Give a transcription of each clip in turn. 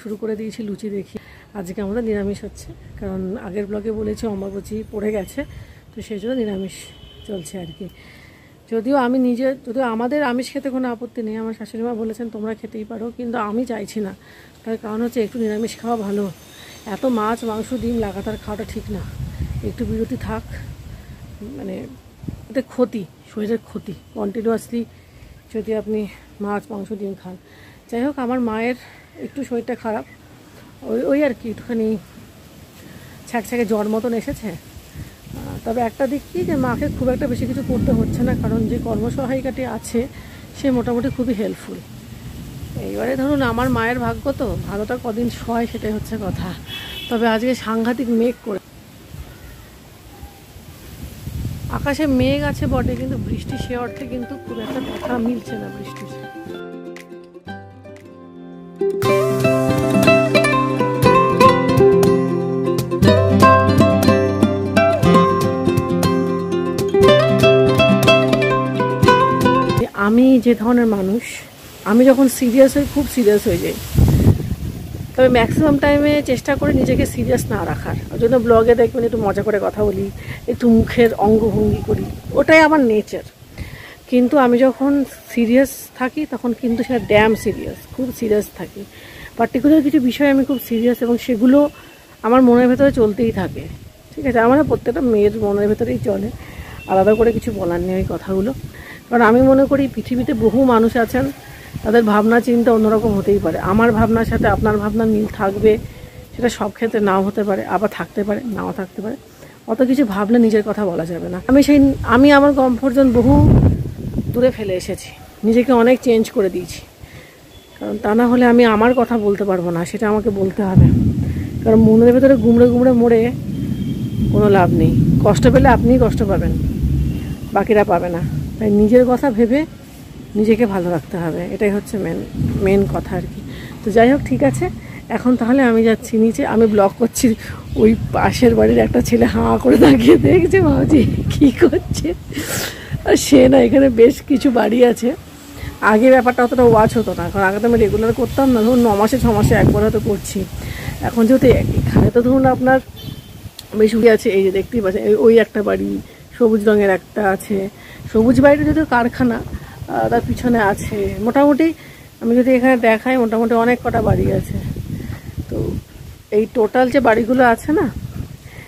শুরু করে দিয়েছি লুচি দেখি। আজকে আমাদের নিরামিষ হচ্ছে, কারণ আগের ব্লগে বলেছি অমাবস্যা পড়ে গেছে, তো সেই জন্য নিরামিষ চলছে আর কি। যদিও আমাদের আমিষ খেতে কোনো আপত্তি নেই, আমার শাশুড়িমা বলেছেন তোমরা খেতেই পারো, কিন্তু আমি চাইছি না। তার কারণ হচ্ছে একটু নিরামিষ খাওয়া ভালো, এত মাছ মাংস ডিম লাগাতার খাওয়াটা ঠিক না, একটু বিরতি থাক। মানে এতে ক্ষতি, শরীরের ক্ষতি কন্টিনিউয়াসলি যদি আপনি মাছ মাংস ডিম খান। যাই হোক, আমার মায়ের একটু শরীরটা খারাপ, ওই আর কি একটুখানি ছ্যাঁকে জ্বর মতন এসেছে। তবে একটা দিক কি যে মাকে খুব একটা বেশি কিছু করতে হচ্ছে না, কারণ যে কর্মসহায়িকাটি আছে সে মোটামুটি খুবই হেল্পফুল। এইবারে ধরুন আমার মায়ের ভাগ্য তো ভালোটা কদিন সয়, সেটাই হচ্ছে কথা। তবে আজকে সাংঘাতিক মেঘ করে, আকাশে মেঘ আছে বটে, কিন্তু বৃষ্টি সে অর্থে কিন্তু খুব একটা কথা মিলছে না বৃষ্টির। আমি যে ধরনের মানুষ, আমি যখন সিরিয়াস হই খুব সিরিয়াস হয়ে যাই, তবে ম্যাক্সিমাম টাইমে চেষ্টা করি নিজেকে সিরিয়াস না রাখার। ওই জন্য ব্লগে দেখবেন একটু মজা করে কথা বলি, একটু মুখের অঙ্গভঙ্গি করি, ওটাই আমার নেচার। কিন্তু আমি যখন সিরিয়াস থাকি তখন কিন্তু সেটা ড্যাম সিরিয়াস, খুব সিরিয়াস থাকি। পার্টিকুলার কিছু বিষয়ে আমি খুব সিরিয়াস, এবং সেগুলো আমার মনের ভেতরে চলতেই থাকে। ঠিক আছে, আমার প্রত্যেকটা মেয়ের মনের ভেতরেই চলে, আলাদা করে কিছু বলার নেই ওই কথাগুলো। কারণ আমি মনে করি পৃথিবীতে বহু মানুষ আছেন, তাদের ভাবনা চিন্তা অন্যরকম হতেই পারে। আমার ভাবনার সাথে আপনার ভাবনা মিল থাকবে, সেটা সব ক্ষেত্রে নাও হতে পারে, আবার থাকতে পারে, নাও থাকতে পারে। অত কিছু ভাবলে নিজের কথা বলা যাবে না। আমি আমার কমফোর্ট জোন বহু দূরে ফেলে এসেছি, নিজেকে অনেক চেঞ্জ করে দিয়েছি। কারণ তা না হলে আমি আমার কথা বলতে পারবো না, সেটা আমাকে বলতে হবে। কারণ মনের ভেতরে গুমড়ে গুমড়ে মরে কোনো লাভ নেই। কষ্ট পেলে আপনিই কষ্ট পাবেন, বাকিরা পাবে না। তাই নিজের কথা ভেবে নিজেকে ভালো রাখতে হবে, এটাই হচ্ছে মেন কথা আর কি। তো যাই হোক, ঠিক আছে, এখন তাহলে আমি যাচ্ছি নিচে। আমি ব্লগ করছি, ওই পাশের বাড়ির একটা ছেলে হাঁ করে দাঁড়িয়ে দেখছে ভাবছি কী করছে। আর সে না, এখানে বেশ কিছু বাড়ি আছে। আগে ব্যাপারটা অতটা ওয়াচ হতো না, কারণ আগে তো আমি রেগুলার করতাম না, ধরুন 9 মাসে 6 মাসে একবার হয়তো করছি। এখন যেহেতু এখানে তো ধরুন আপনার বেশ আছে, এই যে দেখতেই পাচ্ছেন ওই একটা বাড়ি, সবুজ রঙের একটা আছে। সবুজ বাড়িটা যদিও কারখানা, তার পিছনে আছে। মোটামুটি আমি যদি এখানে দেখাই, মোটামুটি অনেক কটা বাড়ি আছে। তো এই টোটাল যে বাড়িগুলো আছে না,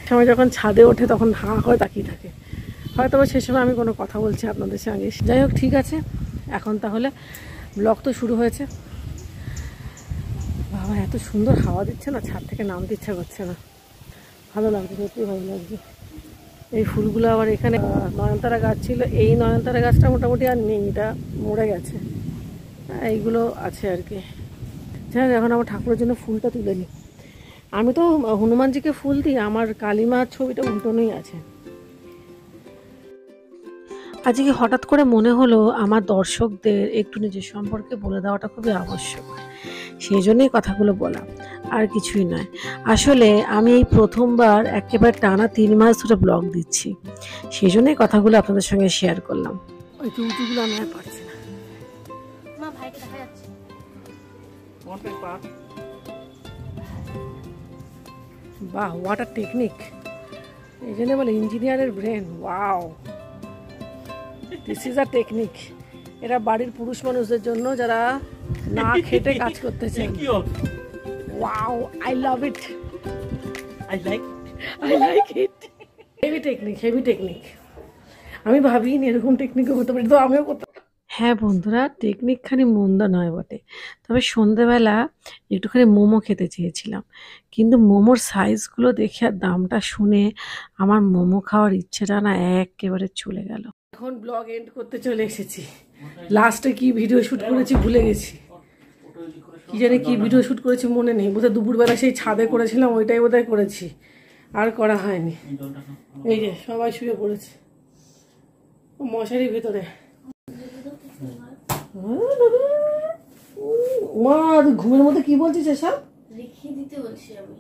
সময় যখন ছাদে ওঠে তখন হাঁ করে তাকিয়ে থাকে। হয়তো সে সময় আমি কোনো কথা বলছি আপনাদের সঙ্গে। যাই হোক, ঠিক আছে, এখন তাহলে ব্লগ তো শুরু হয়েছে। বাবা, এত সুন্দর হাওয়া দিচ্ছে না, ছাদ থেকে নামতে ইচ্ছা করছে না। ভালো লাগছে, সত্যি ভালো লাগছে। এই ফুলগুলো আবার এখানে নয়নতারা গাছ ছিল, এই নয়নতারা গাছটা মোটামুটি আর নেই, এটা মরে গেছে। এইগুলো আছে আর কি। হ্যাঁ, এখন আমার ঠাকুরের জন্য ফুলটা তুলে নিই। আমি তো হনুমানজিকে ফুল দিই, আমার কালীমার ছবিটা উল্টোনোই আছে। আজকে হঠাৎ করে মনে হলো আমার দর্শকদের একটু নিজের সম্পর্কে বলে দেওয়াটা খুবই আবশ্যক, সেই জন্যই কথাগুলো বলা, আর কিছুই নয়। আসলে আমি এই প্রথমবার একেবারে টানা 3 মাস ধরে ব্লগ দিচ্ছি, সেই জন্যই কথাগুলো আপনাদের সঙ্গে শেয়ার করলাম। ওই চুলগুলো আমি আর পারছি না। মা, ভাইকে দেখা যাচ্ছে। বাহ, হোয়াট আ টেকনিক! এই জন্য বলে ইঞ্জিনিয়ারের brain. Wow, this is a technique. এরা বাড়ির পুরুষ মানুষদের জন্য, যারা না খেটে কাজ করতে চান। Wow, I love it, I like it. Heavy technique, heavy technique. আমি ভাবিনি এরকম টেকনিকও করতে পারি, তো আমিও করতে। হ্যাঁ বন্ধুরা, টেকনিক খানি মন্দ নয় বটে। তবে সন্ধেবেলা একটুখানি মোমো খেতে চেয়েছিলাম, কিন্তু মোমোর সাইজগুলো দেখে আর দামটা শুনে আমার মোমো খাওয়ার ইচ্ছেটা না একেবারে চলে গেল। এখন ব্লগ এন্ড করতে চলে এসেছি। লাস্টে কি ভিডিও শ্যুট করেছি ভুলে গেছি, কি জানি কি ভিডিও শ্যুট করেছি মনে নেই। বোধহয় দুপুরবেলা সেই ছাদে করেছিলাম, ওইটাই বোধহয় করেছি, আর করা হয়নি। এই যে সবাই শুয়ে পড়েছে মশারির ভিতরে। মা, ঘুমের মধ্যে কি বলছিস এসব? লিখিয়ে দিতে বলছি আমি।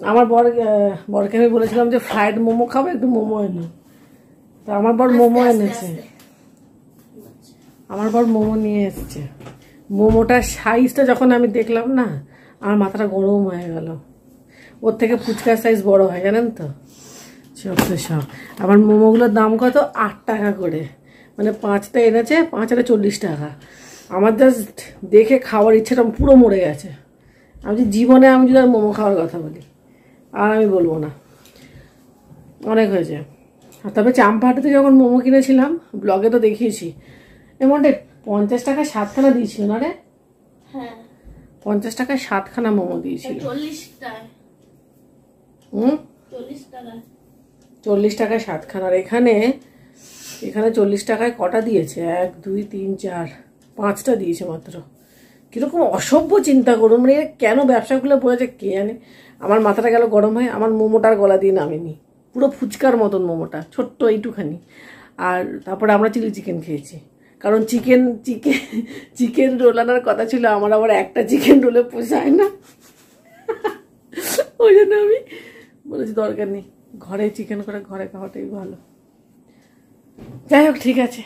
আমার বরকে আমি বলেছিলাম যে ফ্রাইড মোমো খাবে, একটু মোমো এনে। তো আমার বর মোমো এনেছে, আমার বর মোমো নিয়ে এসছে। মোমোটার সাইজটা যখন আমি দেখলাম না, আমার মাথাটা গরম হয়ে গেল। ওর থেকে ফুচকার সাইজ বড় হয়, জানেন তো? সব তো সব। আবার মোমোগুলোর দাম কত? 8 টাকা করে, মানে 5টা এনেছে, 5 আর 40 টাকা। আমার জাস্ট দেখে খাওয়ার ইচ্ছাটা পুরো মরে গেছে। আমি জীবনে আমি যদি আর মোমো খাওয়ার কথা বলি, আর আমি বলবো না, অনেক হয়েছে। তবে চাম্পাহাটিতে যখন মোমো কিনেছিলাম, ব্লগে তো দেখিয়েছি, এমনটা 50 টাকায় 7খানা দিয়েছিল না রে? হ্যাঁ, 50 টাকায় 7খানা মোমো দিয়েছিল। 40 টাকা। 40 টাকায় 7খানা। আর এখানে 40 টাকায় কটা দিয়েছে? 1 2 3 4 5টা দিয়েছে মাত্র। কিরকম অসভ্য চিন্তা করুন, মানে কেন ব্যবসা খুলে বলেছে কে জানে। আমার মাথাটা গেল গরম হয়। আমার মোমোটার গলা দিয়ে নামেনি, পুরো ফুচকার মতন মোমোটা, ছোট্ট এইটুখানি। আর তারপরে আমরা চিলি চিকেন খেয়েছি, কারণ চিকেন রোল আনার কথা ছিল আমার, আবার একটা চিকেন রোলে পোষায় না। ওই জন্য আমি বলেছি দরকার নেই, ঘরে চিকেন করে ঘরে খাওয়াটাই ভালো। যাই হোক, ঠিক আছে।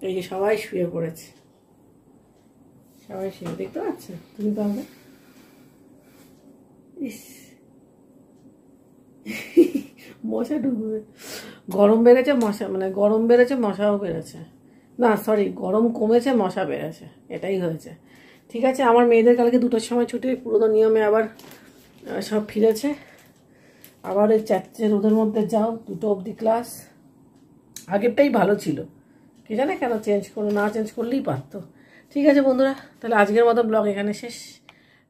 এই যে সবাই শুয়ে পড়েছে, সবাই শুয়ে, দেখতে পাচ্ছ তুমি তো? আমরা মশা ঢুকবে। গরম বেড়েছে, মশা মানে গরম বেড়েছে, মশাও বেড়েছে। না সরি, গরম কমেছে, মশা বেড়েছে, এটাই হয়েছে। ঠিক আছে, আমার মেয়েদের কালকে 2টার সময় ছুটি, পুরোনো নিয়মে আবার সব ফিরেছে। আবার ওই 4টে রোদের মধ্যে যাও, 2টো অবধি ক্লাস। আগেরটাই ভালো ছিল, কে জানে কেন চেঞ্জ করো, না চেঞ্জ করলেই পারতো। ঠিক আছে বন্ধুরা, তাহলে আজকের মতো ব্লগ এখানে শেষ।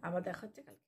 আবার দেখা হচ্ছে কালকে।